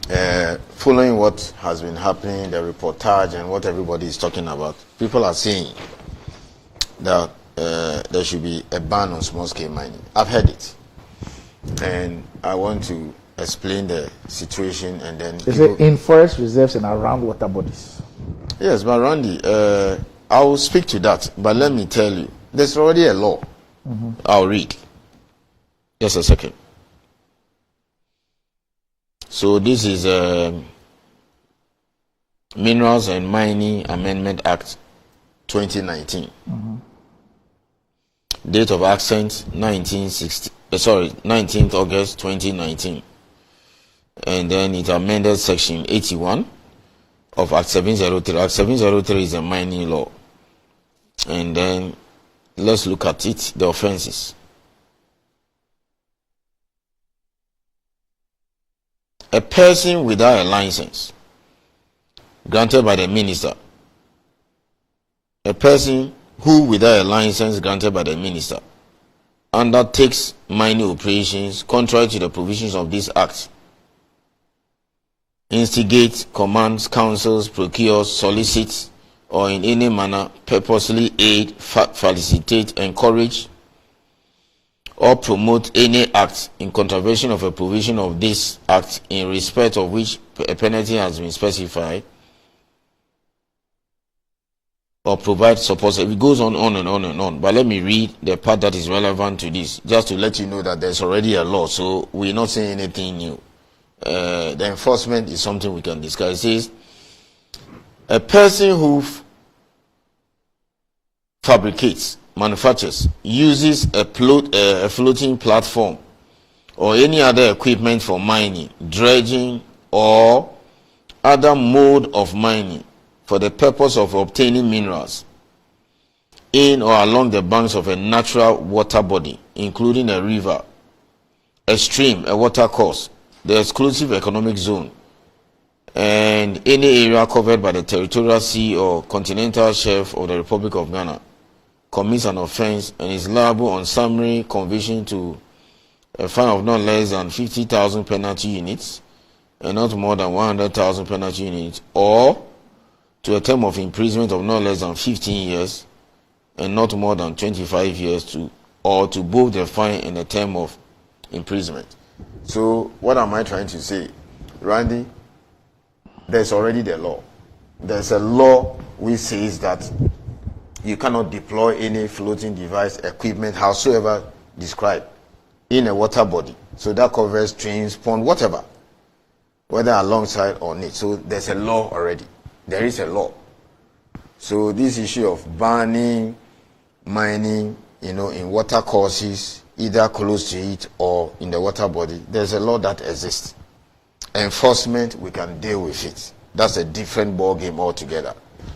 following what has been happening, the reportage and what everybody is talking about, people are saying that there should be a ban on small-scale mining. I've heard it, and I want to explain the situation, and then is it in forest reserves and around water bodies? Yes, but Randy, I will speak to that, but let me tell you, there's already a law. I'll read. Just a second. So this is Minerals and Mining Amendment Act 2019. Date of accent 19th August 2019. And then it amended section 81 of Act 703. Act 703 is a mining law. And then let's look at it, the offenses. A person without a license granted by the minister. A person who, without a license granted by the minister, undertakes mining operations contrary to the provisions of this act, instigates, commands, counsels, procures, solicits, or in any manner purposely aid, facilitate, encourage, or promote any act in contravention of a provision of this act in respect of which a penalty has been specified, or provide support. It goes on and on and on. But let me read the part that is relevant to this, just to let you know that there's already a law, so we're not saying anything new. The enforcement is something we can discuss. It says, a person who fabricates, manufactures, uses a floating platform or any other equipment for mining, dredging, or other mode of mining for the purpose of obtaining minerals in or along the banks of a natural water body, including a river, a stream, a water course, the exclusive economic zone, and any area covered by the territorial sea or continental shelf of the Republic of Ghana, commits an offense and is liable on summary conviction to a fine of not less than 50,000 penalty units and not more than 100,000 penalty units, or to a term of imprisonment of not less than 15 years and not more than 25 years, or to both the fine and the term of imprisonment. So what am I trying to say? Randy, there's already the law. There's a law which says that you cannot deploy any floating device, equipment, howsoever described, in a water body. So that covers streams, pond, whatever, whether alongside or near. So there's a law already. There is a law. So this issue of banning mining, in water courses, either close to it or in the water body, there's a law that exists. Enforcement, we can deal with it. That's a different ball game altogether.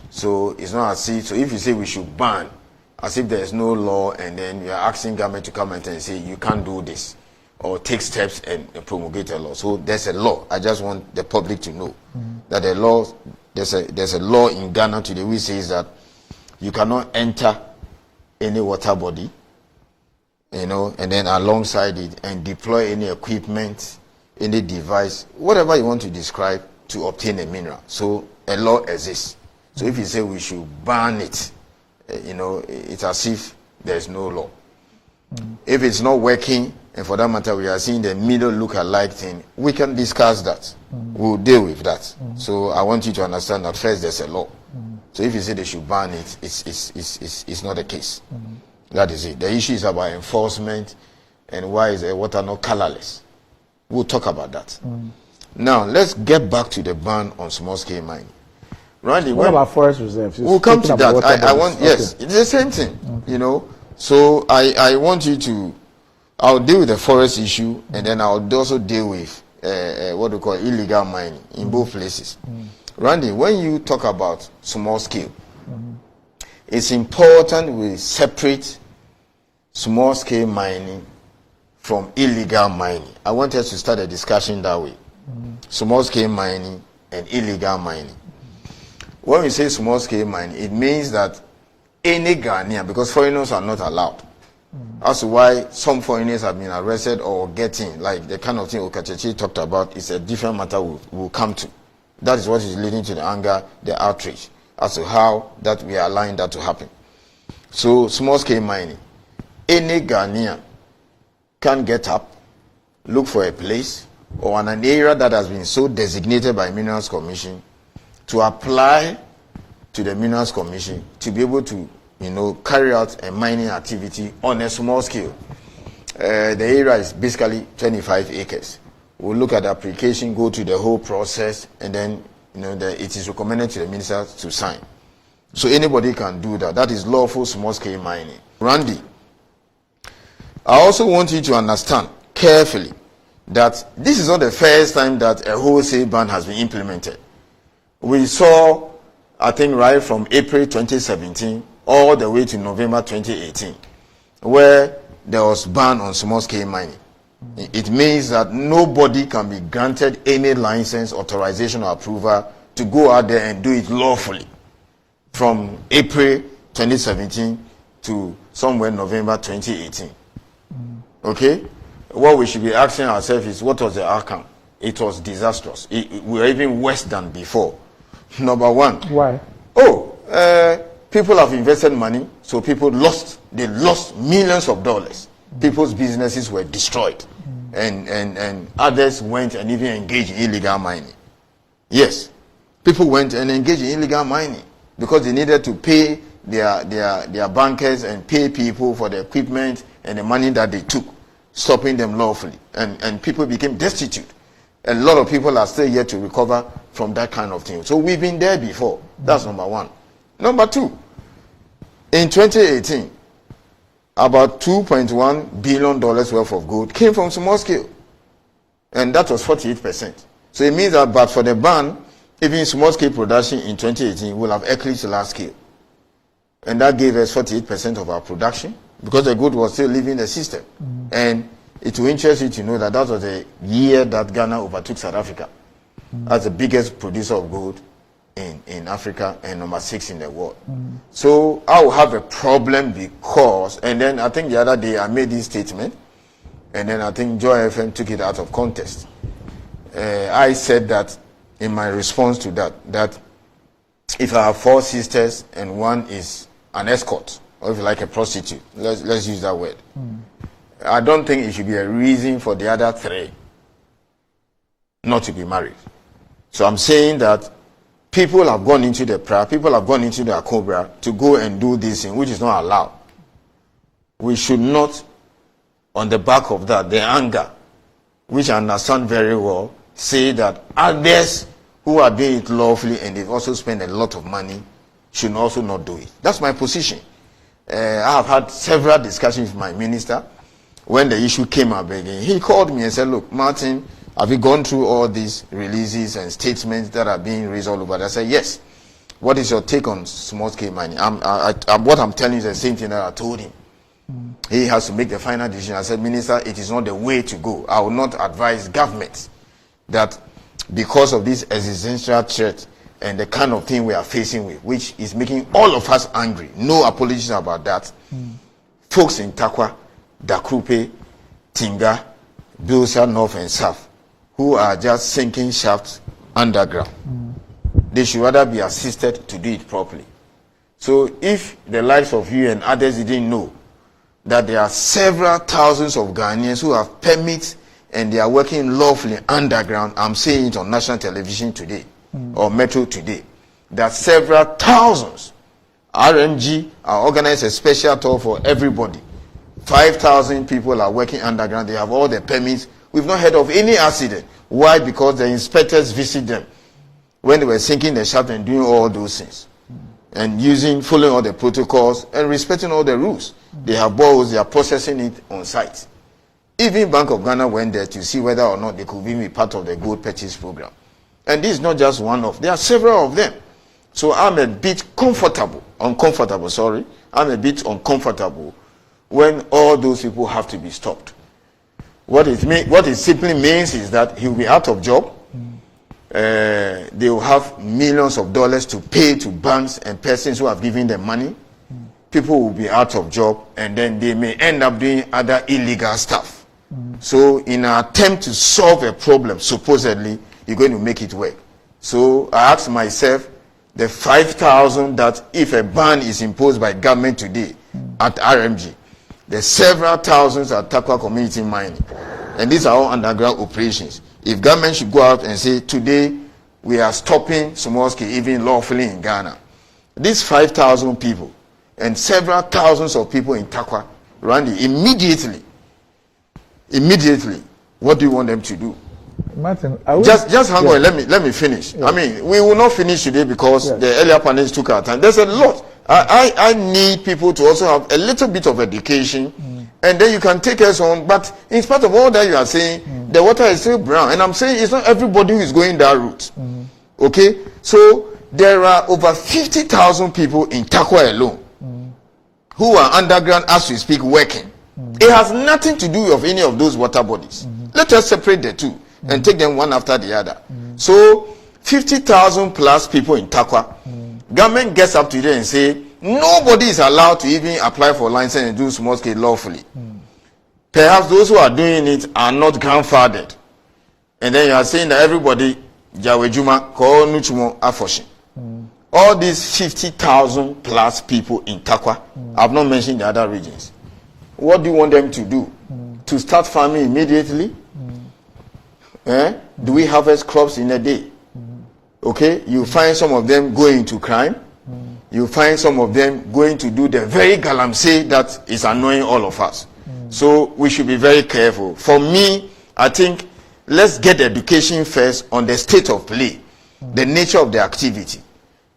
So it's not as if, so if you say we should ban, as if there's no law, and then you're asking government to come and say you can't do this, or take steps and promulgate a law. So there's a law. I just want the public to know that the law, there's a law in Ghana today which says that you cannot enter any water body, and then alongside it and deploy any equipment, any device, whatever you want to describe, to obtain a mineral. So a law exists. So if you say we should ban it, it's as if there's no law. If it's not working, and for that matter we are seeing the middle look-alike thing, we can discuss that. We'll deal with that. So I want you to understand that first there's a law. So if you say they should ban it, it's not the case. That is it. The issue is about enforcement and why is the water not colorless. We'll talk about that. Now let's get back to the ban on small-scale mining. Randy, what about forest reserves? We'll come to that. I want, yes, it's the same thing, So I want you to, I'll deal with the forest issue, and then I'll also deal with what we call illegal mining in both places. Randy, when you talk about small scale, it's important we separate small scale mining from illegal mining. I want us to start a discussion that way. Small scale mining and illegal mining. When we say small scale mining, it means that any Ghanaian, because foreigners are not allowed, as to why some foreigners have been arrested or getting, like the kind of thing Okachechi talked about, is a different matter we'll come to. That is what is leading to the anger, the outrage, as to how that we are allowing that to happen. So, small-scale mining. Any Ghanaian can get up, look for a place, or an area that has been so designated by Minerals Commission, to apply to the Minerals Commission to be able to, carry out a mining activity on a small scale. The area is basically 25 acres. We'll look at the application, go through the whole process, and then it is recommended to the minister to sign. So anybody can do that. That is lawful small-scale mining. Randy, I also want you to understand carefully that this is not the first time that a wholesale ban has been implemented. We saw, I think, right from April 2017 all the way to November 2018, where there was ban on small-scale mining. It means that nobody can be granted any license, authorization, or approval to go out there and do it lawfully from April 2017 to somewhere November 2018. Okay? What we should be asking ourselves is, what was the outcome? It was disastrous. We were even worse than before. Number one. Why? People have invested money, so people lost millions of dollars. People's businesses were destroyed. And others went and even engaged in illegal mining. Yes. People went and engaged in illegal mining because they needed to pay their bankers and pay people for the equipment and the money that they took, stopping them lawfully. And people became destitute. A lot of people are still yet to recover from that kind of thing. So we've been there before. That's number one. Number two, in 2018, about $2.1 billion worth of gold came from small scale. And that was 48%. So it means that but for the ban, even small scale production in 2018 will have eclipsed large scale. And that gave us 48% of our production because the gold was still leaving the system. And it will interest you to know that that was the year that Ghana overtook South Africa as the biggest producer of gold in Africa and number 6 in the world. So I will have a problem because, and then I think the other day I made this statement, and then I think Joy FM took it out of context. I said that in my response to that if I have 4 sisters and one is an escort, or if you like a prostitute, let's use that word, I don't think it should be a reason for the other 3 not to be married. So I'm saying that people have gone into the prayer, people have gone into the Cobra to go and do this thing, which is not allowed. We should not, on the back of that, the anger, which I understand very well, say that others who are doing it lawfully and they've also spent a lot of money should also not do it. That's my position. I have had several discussions with my minister when the issue came up again. He called me and said, look, Martin, have you gone through all these releases and statements that are being raised all over? I said, yes. What is your take on small-scale mining? What I'm telling you is the same thing that I told him. He has to make the final decision. I said, Minister, it is not the way to go. I will not advise governments that because of this existential threat and the kind of thing we are facing with, which is making all of us angry, no apologies about that, folks in Takwa, Dakrupe, Tinga, Bilsa, North and South, who are just sinking shafts underground. They should rather be assisted to do it properly. So if the likes of you and others didn't know that there are several thousands of Ghanaians who have permits and they are working lawfully underground, I'm saying it on national television today or Metro today, that several thousands, RMG are organized a special tour for everybody. 5,000 people are working underground. They have all the permits. We've not heard of any accident. Why? Because the inspectors visit them when they were sinking the shaft and doing all those things and following all the protocols and respecting all the rules. They have balls. They are processing it on site. Even Bank of Ghana went there to see whether or not they could be part of the gold purchase program. And this is not just one of. There are several of them. So I'm a bit uncomfortable when all those people have to be stopped. What it simply means is that he will be out of job. They will have millions of dollars to pay to banks and persons who have given them money. people will be out of job, and then they may end up doing other illegal stuff. So in an attempt to solve a problem, supposedly, you're going to make it work. So I asked myself, the 5,000 that if a ban is imposed by government today at RMG, there's several thousands at Takwa community mining. And these are all underground operations. If government should go out and say, today we are stopping small scale even lawfully in Ghana, these 5,000 people and several thousands of people in Takwa, Randy, immediately, what do you want them to do? Martin, just hang on, let me finish. I mean, we will not finish today because the earlier panels took our time. There's a lot. I need people to also have a little bit of education, and then you can take us on. But in spite of all that you are saying, the water is still brown. And I'm saying it's not everybody who is going that route. Okay? So there are over 50,000 people in Takwa alone who are underground as we speak working. It has nothing to do with any of those water bodies. Let us separate the two and take them one after the other. So 50,000 plus people in Takwa. Government gets up today and say nobody is allowed to even apply for license and do small scale lawfully. Perhaps those who are doing it are not grandfathered. And then you are saying that everybody Jawejuma ko nuchumo afoshin. All these 50,000 plus people in Takwa, I've not mentioned the other regions. What do you want them to do? To start farming immediately? Do we harvest crops in a day? Okay, you find some of them going to crime. You find some of them going to do the very galamsey that is annoying all of us. So we should be very careful. For me, I think let's get education first on the state of play, the nature of the activity.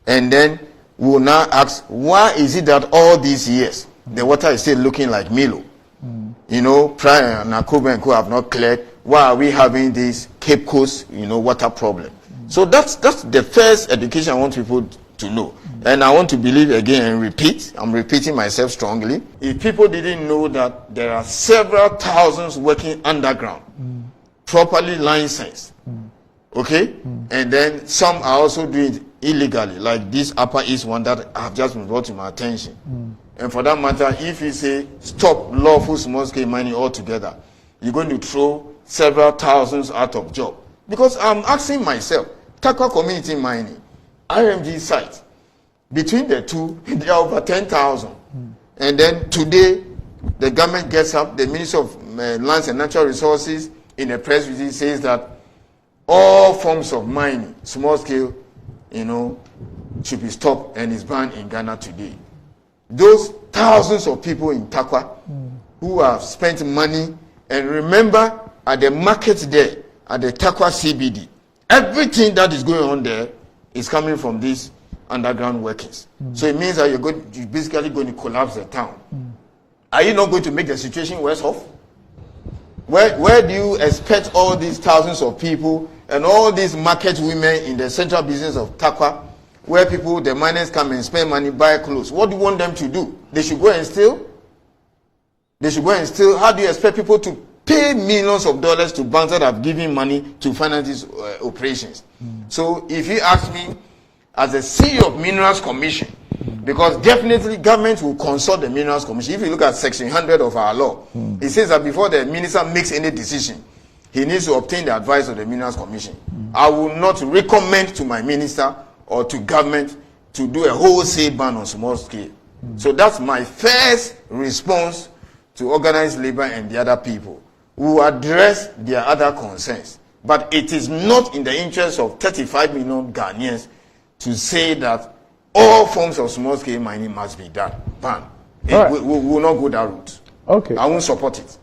And then we'll now ask, why is it that all these years the water is still looking like Milo? You know, Prior and Nakobe and Co have not cleared. Why are we having this Cape Coast, water problem? So that's the first education I want people to know. And I want to believe again and repeat. I'm repeating myself strongly. If people didn't know that there are several thousands working underground, properly licensed, okay? And then some are also doing it illegally, like this Upper East one that have just been brought to my attention. And for that matter, if you say stop lawful small scale mining altogether, you're going to throw several thousands out of job. Because I'm asking myself, Takwa community mining, RMG site, between the two, there are over 10,000. And then today, the government gets up, the Ministry of Lands and Natural Resources, in a press release says that all forms of mining, small scale, should be stopped and is banned in Ghana today. Those thousands of people in Takwa who have spent money, and remember at the market there, at the Takwa CBD, everything that is going on there is coming from these underground workings. So it means that you're basically going to collapse the town. Are you not going to make the situation worse off? Where do you expect all these thousands of people and all these market women in the central business of Takwa, where people, the miners come and spend money, buy clothes? What do you want them to do? They should go and steal? They should go and steal? How do you expect people to pay millions of dollars to banks that have given money to finance these operations? So if you ask me, as a CEO of Minerals Commission, because definitely government will consult the Minerals Commission. If you look at Section 100 of our law, it says that before the minister makes any decision, he needs to obtain the advice of the Minerals Commission. I will not recommend to my minister or to government to do a wholesale ban on small scale. So that's my first response to organized labor and the other people who address their other concerns. But it is not in the interest of 35 million Ghanaians to say that all forms of small scale mining must be done, banned. We will not go that route. Okay. I won't support it.